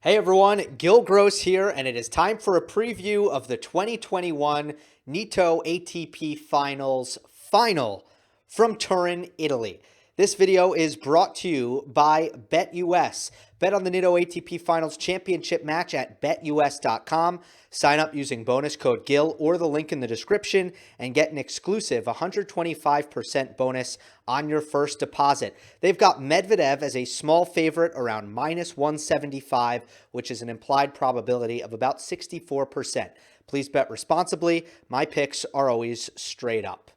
Hey everyone, Gill Gross here, and it is time for a preview of the 2021 Nitto ATP Finals final from Turin, Italy. This video is brought to you by BetUS. Bet on the Nitto ATP Finals Championship match at betus.com. Sign up using bonus code GIL or the link in the description and get an exclusive 125% bonus on your first deposit. They've got Medvedev as a small favorite around minus 175, which is an implied probability of about 64%. Please bet responsibly. My picks are always straight up.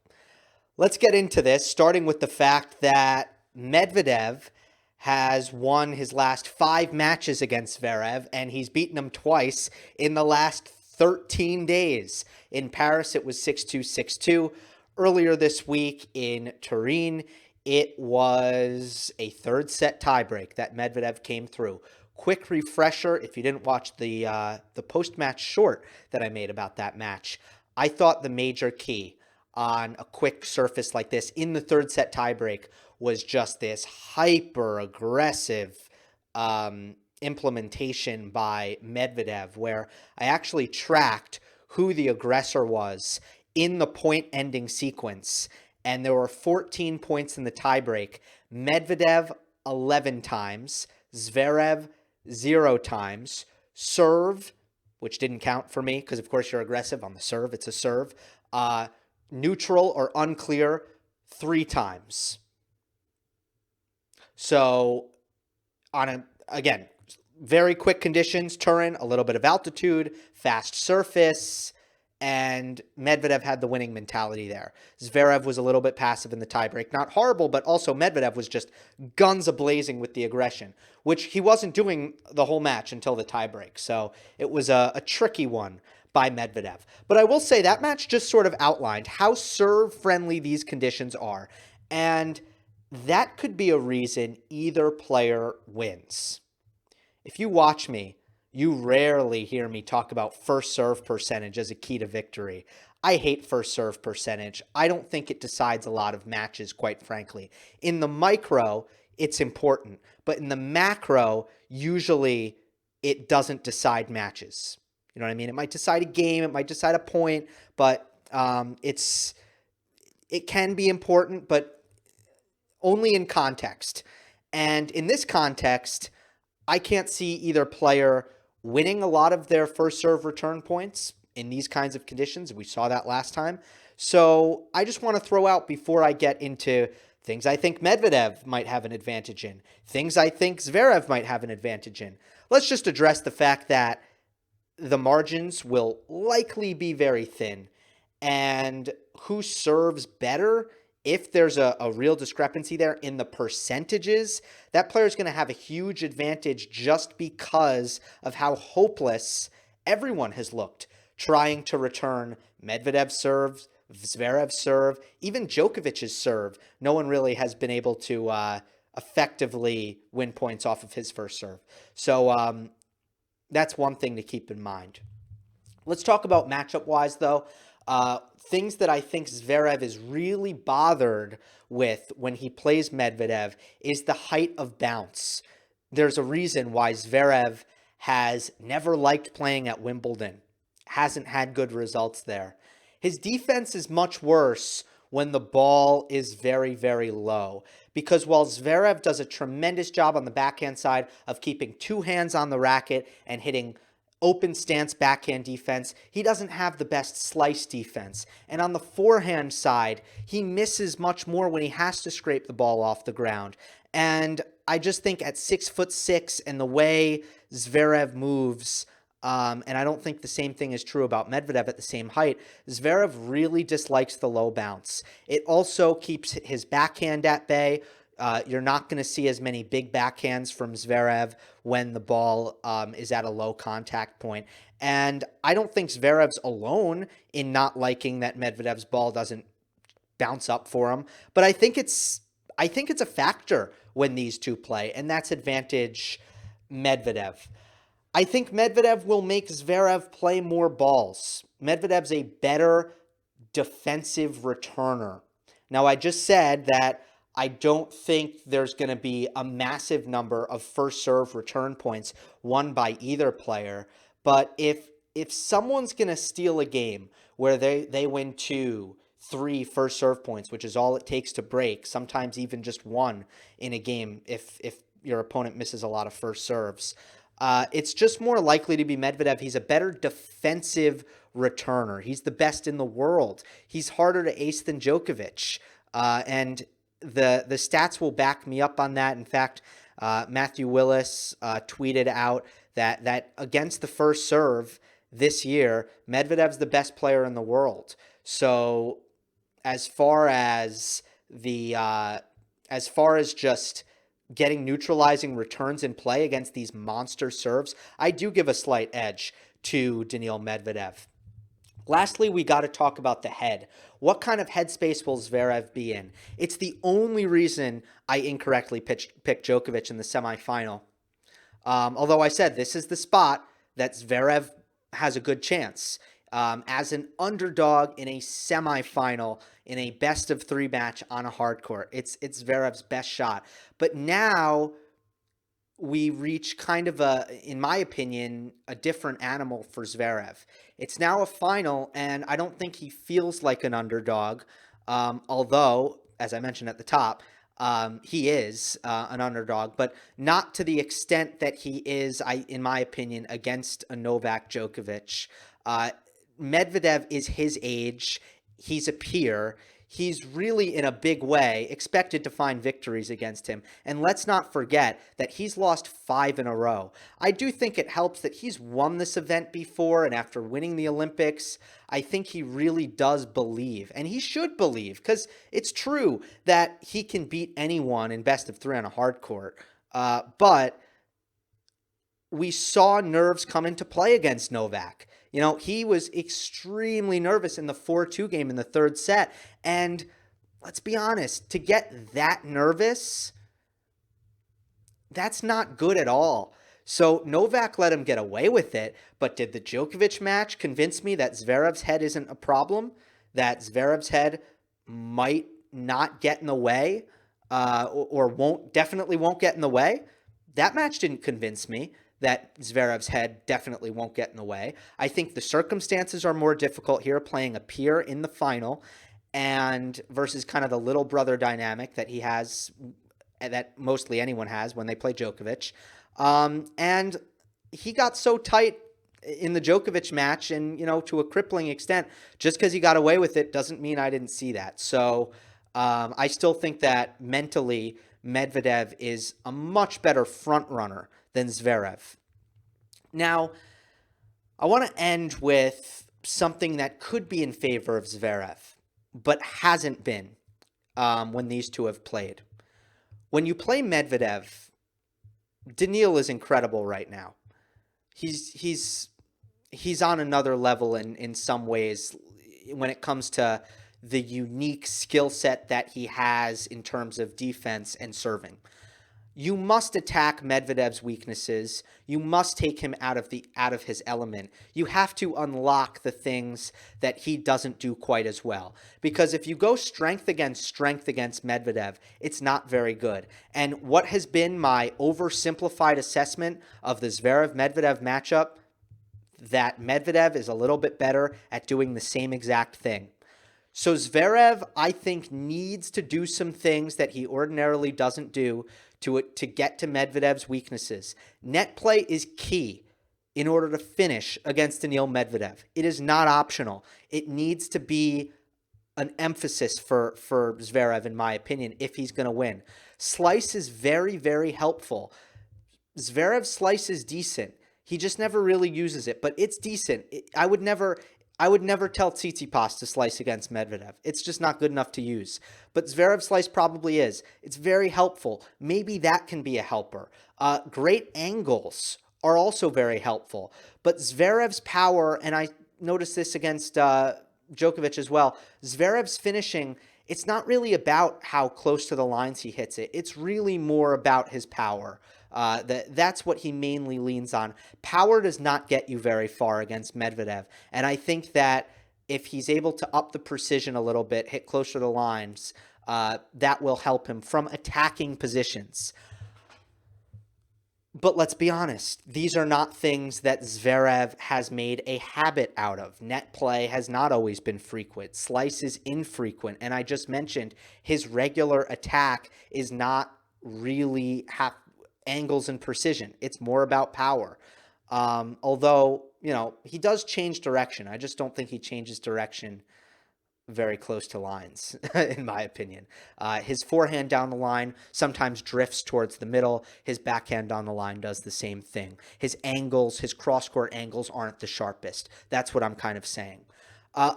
Let's get into this, starting with the fact that Medvedev has won his last 5 matches against Zverev, and he's beaten him twice in the last 13 days. In Paris, it was 6-2, 6-2. Earlier this week in Turin, it was a third set tiebreak that Medvedev came through. Quick refresher, if you didn't watch the post-match short that I made about that match, I thought the major key on a quick surface like this in the third set tiebreak was just this hyper aggressive implementation by Medvedev, where I actually tracked who the aggressor was in the point ending sequence, and there were 14 points in the tiebreak. Medvedev 11 times, Zverev 0 times, serve, which didn't count for me because of course you're aggressive on the serve, it's a serve, neutral or unclear 3 times. So again, very quick conditions, Turin, a little bit of altitude, fast surface, and Medvedev had the winning mentality there. Zverev was a little bit passive in the tiebreak. Not horrible, but also Medvedev was just guns a-blazing with the aggression, which he wasn't doing the whole match until the tiebreak. So it was a tricky one by Medvedev. But I will say that match just sort of outlined how serve-friendly these conditions are. And that could be a reason either player wins. If you watch me, you rarely hear me talk about first serve percentage as a key to victory. I hate first serve percentage. I don't think it decides a lot of matches, quite frankly. In the micro, it's important. But in the macro, usually it doesn't decide matches. You know what I mean? It might decide a game, it might decide a point, but it can be important, but only in context. And in this context, I can't see either player winning a lot of their first serve return points in these kinds of conditions. We saw that last time. So I just want to throw out, before I get into things I think Medvedev might have an advantage in, things I think Zverev might have an advantage in, let's just address the fact that the margins will likely be very thin, and who serves better, if there's a real discrepancy there in the percentages, that player is going to have a huge advantage just because of how hopeless everyone has looked trying to return Medvedev's serve, Zverev's serve, even Djokovic's serve. No one really has been able to effectively win points off of his first serve. So that's one thing to keep in mind. Let's talk about matchup-wise, though. Things that I think Zverev is really bothered with when he plays Medvedev is the height of bounce. There's a reason why Zverev has never liked playing at Wimbledon, hasn't had good results there. His defense is much worse when the ball is very, very low, because while Zverev does a tremendous job on the backhand side of keeping 2 hands on the racket and hitting open stance backhand defense, he doesn't have the best slice defense. And on the forehand side, he misses much more when he has to scrape the ball off the ground. And I just think at 6'6" and the way Zverev moves, and I don't think the same thing is true about Medvedev at the same height, Zverev really dislikes the low bounce. It also keeps his backhand at bay. You're not going to see as many big backhands from Zverev when the ball is at a low contact point. And I don't think Zverev's alone in not liking that Medvedev's ball doesn't bounce up for him. But I think it's a factor when these two play, and that's advantage Medvedev. I think Medvedev will make Zverev play more balls. Medvedev's a better defensive returner. Now, I just said that I don't think there's going to be a massive number of first serve return points won by either player. But if someone's going to steal a game where they win 2, 3 first serve points, which is all it takes to break, sometimes even just one in a game if your opponent misses a lot of first serves, it's just more likely to be Medvedev. He's a better defensive returner. He's the best in the world. He's harder to ace than Djokovic. And the stats will back me up on that. In fact, Matthew Willis tweeted out that against the first serve this year, Medvedev's the best player in the world. So as far as just getting neutralizing returns in play against these monster serves, I do give a slight edge to Daniil Medvedev. Lastly, we got to talk about the head. What kind of headspace will Zverev be in? It's the only reason I incorrectly picked Djokovic in the semifinal. Although I said this is the spot that Zverev has a good chance. As an underdog in a semifinal, in a best-of-3 match on a hard court, it's Zverev's best shot. But now we reach kind of in my opinion, a different animal for Zverev. It's now a final, and I don't think he feels like an underdog, although, as I mentioned at the top, he is an underdog, but not to the extent that he is, in my opinion, against a Novak Djokovic. Medvedev is his age. He's a peer. He's really, in a big way, expected to find victories against him. And let's not forget that he's lost 5 in a row. I do think it helps that he's won this event before, and after winning the Olympics, I think he really does believe, and he should believe, because it's true that he can beat anyone in best-of-3 on a hard court. But we saw nerves come into play against Novak. You know, he was extremely nervous in the 4-2 game in the third set. And let's be honest, to get that nervous, that's not good at all. So Novak let him get away with it. But did the Djokovic match convince me that Zverev's head isn't a problem? That Zverev's head might not get in the way or definitely won't get in the way? That match didn't convince me that Zverev's head definitely won't get in the way. I think the circumstances are more difficult here, playing a peer in the final and versus kind of the little brother dynamic that he has, that mostly anyone has when they play Djokovic. And he got so tight in the Djokovic match, and, you know, to a crippling extent. Just because he got away with it doesn't mean I didn't see that. So I still think that mentally Medvedev is a much better front runner than Zverev. Now, I want to end with something that could be in favor of Zverev, but hasn't been when these two have played. When you play Medvedev, Daniil is incredible right now. He's on another level in some ways when it comes to the unique skill set that he has in terms of defense and serving. You must attack Medvedev's weaknesses. You must take him out of his element. You have to unlock the things that he doesn't do quite as well. Because if you go strength against Medvedev, it's not very good. And what has been my oversimplified assessment of the Zverev-Medvedev matchup, that Medvedev is a little bit better at doing the same exact thing. So Zverev, I think, needs to do some things that he ordinarily doesn't do to get to Medvedev's weaknesses. Net play is key in order to finish against Daniil Medvedev. It is not optional. It needs to be an emphasis for Zverev, in my opinion, if he's going to win. Slice is very, very helpful. Zverev's slice is decent. He just never really uses it, but it's decent. I would never tell Tsitsipas to slice against Medvedev. It's just not good enough to use. But Zverev's slice probably is. It's very helpful. Maybe that can be a helper. Great angles are also very helpful. But Zverev's power, and I noticed this against Djokovic as well, Zverev's finishing, it's not really about how close to the lines he hits it. It's really more about his power. That's what he mainly leans on. Power does not get you very far against Medvedev. And I think that if he's able to up the precision a little bit, hit closer to the lines, That will help him from attacking positions. But let's be honest, these are not things that Zverev has made a habit out of. Net play has not always been frequent. Slice is infrequent. And I just mentioned his regular attack is not really angles and precision. It's more about power. Although, he does change direction. I just don't think he changes direction very close to lines, in my opinion. His forehand down the line sometimes drifts towards the middle. His backhand down the line does the same thing. His angles, his cross-court angles aren't the sharpest. That's what I'm kind of saying.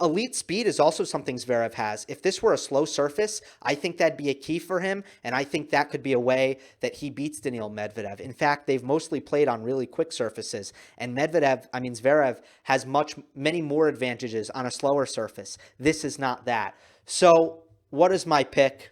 Elite speed is also something Zverev has. If this were a slow surface, I think that'd be a key for him, and I think that could be a way that he beats Daniil Medvedev. In fact, they've mostly played on really quick surfaces, and Zverev has many more advantages on a slower surface. This is not that. So, what is my pick?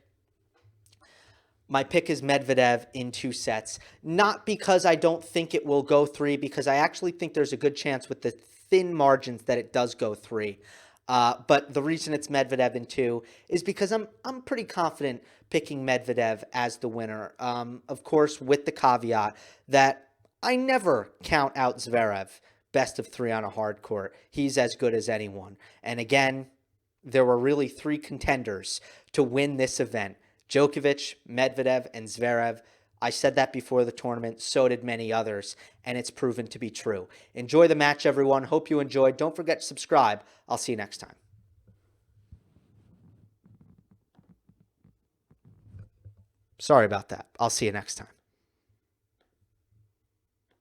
My pick is Medvedev in 2 sets. Not because I don't think it will go 3, because I actually think there's a good chance with the thin margins that it does go 3. But the reason it's Medvedev in 2 is because I'm pretty confident picking Medvedev as the winner. Of course, with the caveat that I never count out Zverev best of 3 on a hard court. He's as good as anyone. And again, there were really 3 contenders to win this event: Djokovic, Medvedev, and Zverev. I said that before the tournament, so did many others, and it's proven to be true. Enjoy the match, everyone. Hope you enjoyed. Don't forget to subscribe. I'll see you next time. Sorry about that. I'll see you next time.